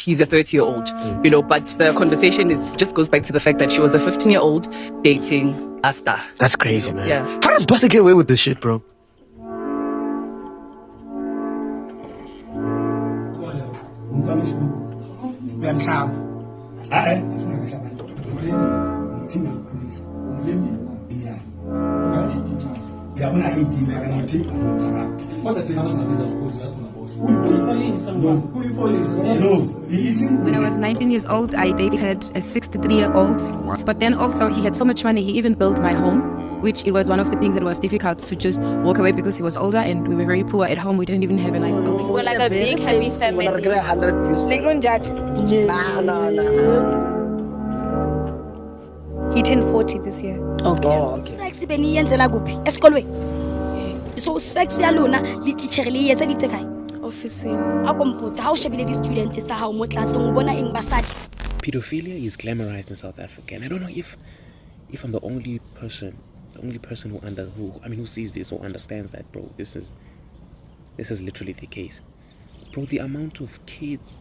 he's a 30-year-old, you know, but the conversation just goes back to the fact that she was a 15-year-old dating a star. That's crazy, man. Yeah. How does Buster get away with this shit, bro? When I was 19 years old, I dated a 63-year-old. But then also he had so much money, he even built my home, which it was one of the things that was difficult to just walk away because he was older and we were very poor at home. We didn't even have a nice building. We're like a big happy family. He turned 40 this year. Okay. Sexy beni yenzela kuphi esikolweni so sexy alona le teacher le yetsa ditse kae Officing. akompotsa ha o shebile di student sa ha o mo class o bona eng basadi. Pedophilia is glamorized in South Africa, and I don't know if I'm the only person who sees this or understands that, bro. This is literally the case, bro. The amount of kids,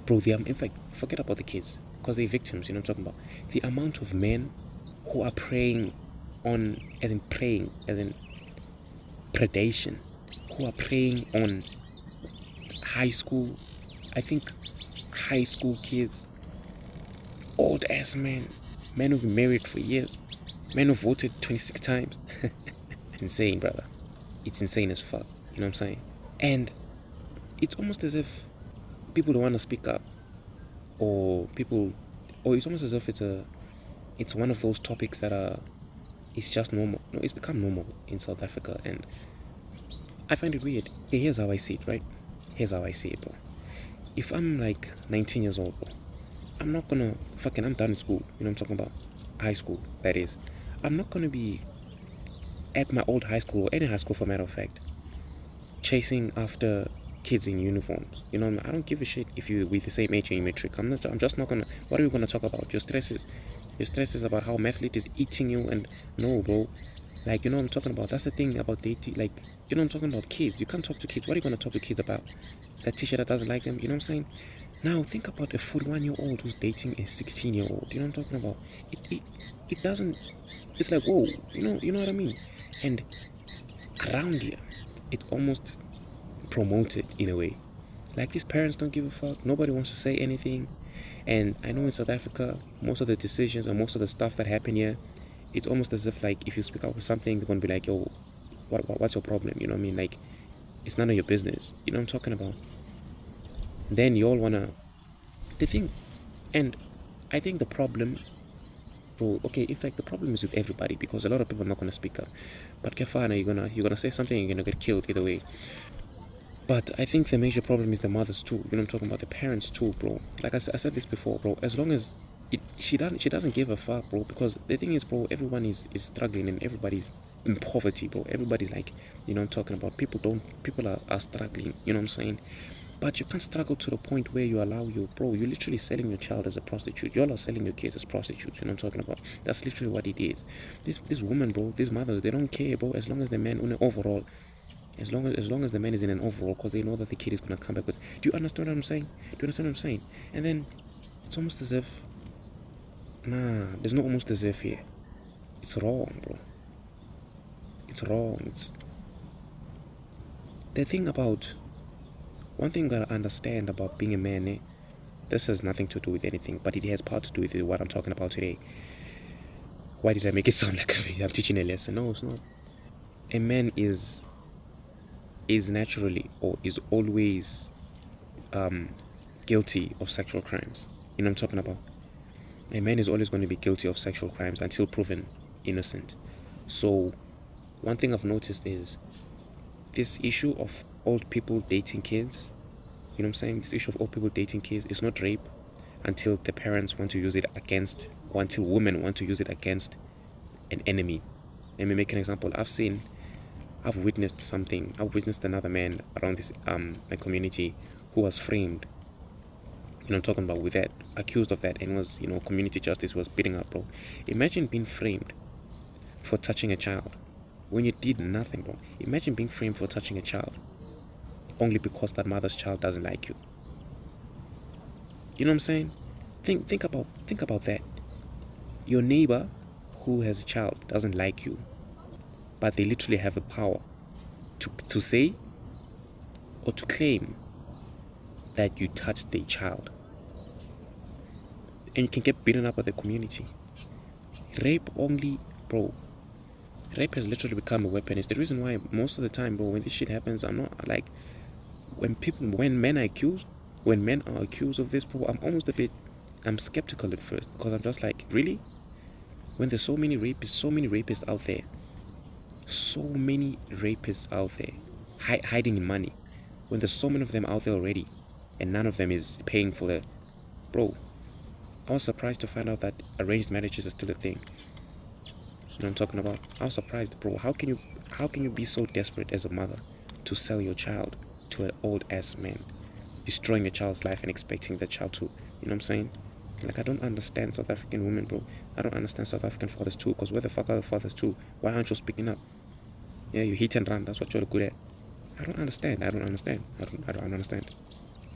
bro. In fact, forget about the kids because they're victims. You know what I'm talking about? The amount of men who are preying as in predation, who are preying on high school kids, old ass men who've been married for years, men who voted 26 times. It's insane, brother. It's insane as fuck. You know what I'm saying? And it's almost as if people don't want to speak up, or it's almost as if it's one of those topics that it's just normal. No, it's become normal in South Africa, and I find it weird. Here's how I see it, right? Here's how I see it, bro. If I'm like 19 years old, bro, I'm not gonna I'm done with school. You know what I'm talking about? High school, that is. I'm not gonna be at my old high school or any high school, for matter of fact, chasing after kids in uniforms. You know, I don't give a shit if you're with the same age in metric. I'm just not gonna. What are we gonna talk about? Your stresses about how mathlete is eating you, and no, bro. Like, you know what I'm talking about? That's the thing about dating. Like, you know what I'm talking about? Kids. You can't talk to kids. What are you gonna talk to kids about? That teacher that doesn't like them. You know what I'm saying? Now think about a 41-year-old who's dating a 16-year-old. You know what I'm talking about? It doesn't. It's like, whoa. You know what I mean? And around here, it's almost promoted in a way. Like, these parents don't give a fuck. Nobody wants to say anything. And I know in South Africa, most of the decisions and most of the stuff that happen here, it's almost as if, like, if you speak up with something, they're gonna be like, yo, what's your problem? You know what I mean? Like, it's none of your business. You know what I'm talking about? Then you all wanna and I think the problem, bro, okay, in fact the problem is with everybody, because a lot of people are not gonna speak up. But Kefana, you're gonna say something, you're gonna get killed either way. But I think the major problem is the mothers too. You know what I'm talking about? The parents too, bro. Like I said this before, bro. As long as she doesn't give a fuck, bro. Because the thing is, bro, everyone is struggling and everybody's in poverty, bro. Everybody's like, you know what I'm talking about? People are struggling. You know what I'm saying? But you can't struggle to the point where you allow you're literally selling your child as a prostitute. You all are selling your kids as prostitutes. You know what I'm talking about? That's literally what it is. This woman, bro, these mothers, they don't care, bro. As long as the man overall. As long as the man is in an overall, because they know that the kid is gonna come back with. Do you understand what I'm saying? And then it's almost as if, there's no almost as if here. It's wrong, bro. It's wrong. It's the thing about. One thing you gotta understand about being a man, this has nothing to do with anything, but it has part to do with what I'm talking about today. Why did I make it sound like I'm teaching a lesson? No, it's not. A man is naturally or is always guilty of sexual crimes. You know what I'm talking about? A man is always going to be guilty of sexual crimes until proven innocent. So one thing I've noticed is this issue of old people dating kids. You know what I'm saying? This issue of old people dating kids is not rape until the parents want to use it against, or until women want to use it against an enemy. Let me make an example. I've witnessed something. I've witnessed another man around this my community who was framed. You know, I'm talking about with that, accused of that, and was, community justice was beating up, bro. Imagine being framed for touching a child when you did nothing, bro. Imagine being framed for touching a child only because that mother's child doesn't like you. You know what I'm saying? Think about that. Your neighbor who has a child doesn't like you, but they literally have the power to say or to claim that you touched their child, and you can get beaten up by the community. Rape only, bro. Rape has literally become a weapon. It's the reason why most of the time, bro, when this shit happens, I'm not like, when men are accused of this, bro, I'm skeptical at first, because I'm just like, really? When there's so many rapists out there, hiding in money, when there's so many of them out there already, and none of them is paying for the, bro, I was surprised to find out that arranged marriages are still a thing. You know what I'm talking about? I was surprised, bro. How can you be so desperate as a mother to sell your child to an old ass man, destroying your child's life and expecting the child to, you know what I'm saying? Like, I don't understand South African women, bro. I don't understand South African fathers too, because where the fuck are the fathers too? Why aren't you speaking up? Yeah, you hit and run, that's what you're good at. I don't understand. I don't understand.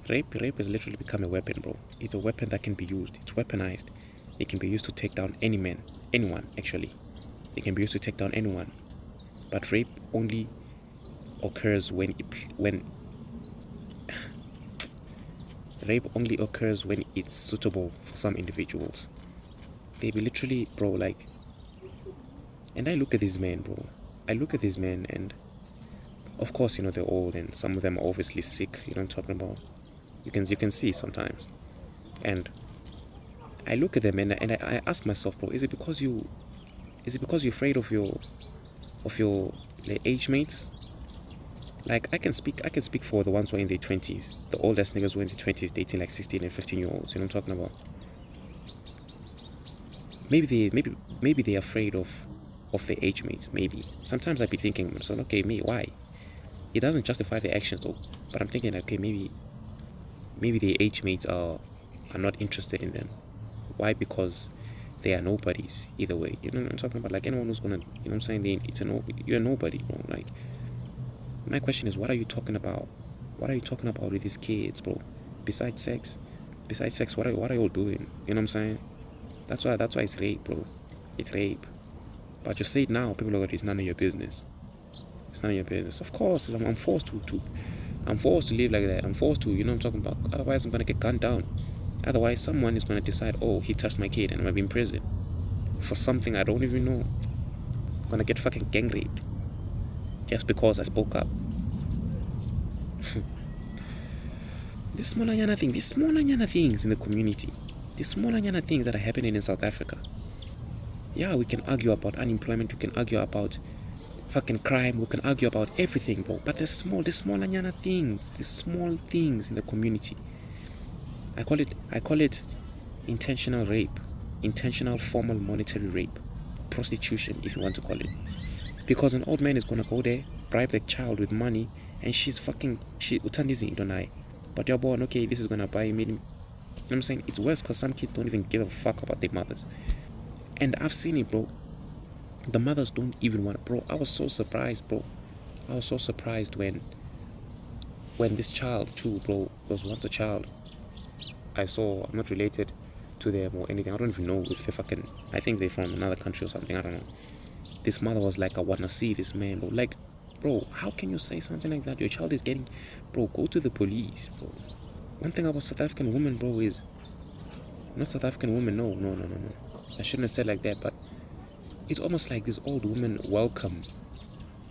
Rape has literally become a weapon, bro. It's a weapon that can be used. It's weaponized. It can be used to take down anyone, actually. It can be used to take down anyone. But rape only occurs when rape only occurs when it's suitable for some individuals. They be literally, bro, like, and I look at these men, bro. And of course, you know, they're old and some of them are obviously sick, you know what I'm talking about? You can see sometimes. And I look at them and I ask myself, bro, is it because you're afraid of your age mates? Like, I can speak for the ones who are in their 20s, the oldest niggas who are in their 20s dating like 16 and 15-year-olds, you know what I'm talking about? Maybe they're afraid of their age mates, maybe. Sometimes I'd be thinking to myself, okay, why? It doesn't justify their actions though, but I'm thinking, okay, maybe their age mates are not interested in them. Why? Because they are nobodies either way. You know what I'm talking about? Like, anyone who's gonna, you know what I'm saying, you're a nobody, bro. Like, my question is, what are you talking about? What are you talking about with these kids, bro? Besides sex, what are you all doing? You know what I'm saying? That's why it's rape, bro. It's rape. But you say it now, people are like, it's none of your business. It's none of your business. Of course, I'm forced to live like that. I'm forced to, you know what I'm talking about? Otherwise, I'm gonna get gunned down. Otherwise, someone is gonna decide, oh, he touched my kid and I'm gonna be in prison for something I don't even know. I'm gonna get fucking gang raped just because I spoke up. These small things in the community, these small things that are happening in South Africa. Yeah, we can argue about unemployment, we can argue about fucking crime, we can argue about everything, bro. But these small things in the community. I call it intentional rape, intentional formal monetary rape, prostitution, if you want to call it. Because an old man is gonna go there, bribe the child with money, and she utandizi don't I. But you're born, okay, this is gonna buy me. You know what I'm saying? It's worse because some kids don't even give a fuck about their mothers. And I've seen it, bro. The mothers don't even want it, bro. I was so surprised, bro. I was so surprised when this child too, bro, was once a child. I saw, I'm not related to them or anything. I don't even know if they're fucking, I think they're from another country or something. I don't know. This mother was like, I wanna see this man, bro. Like, bro, how can you say something like that? Your child is getting, bro, go to the police, bro. One thing about South African women, bro, is not South African women. No. I shouldn't have said like that, but it's almost like these old women welcome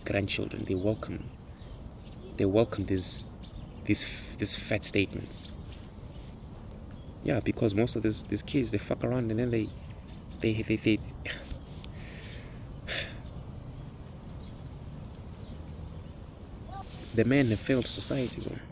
grandchildren. They welcome these fat statements. Yeah, because most of these kids, they fuck around and then they the men have failed society, bro.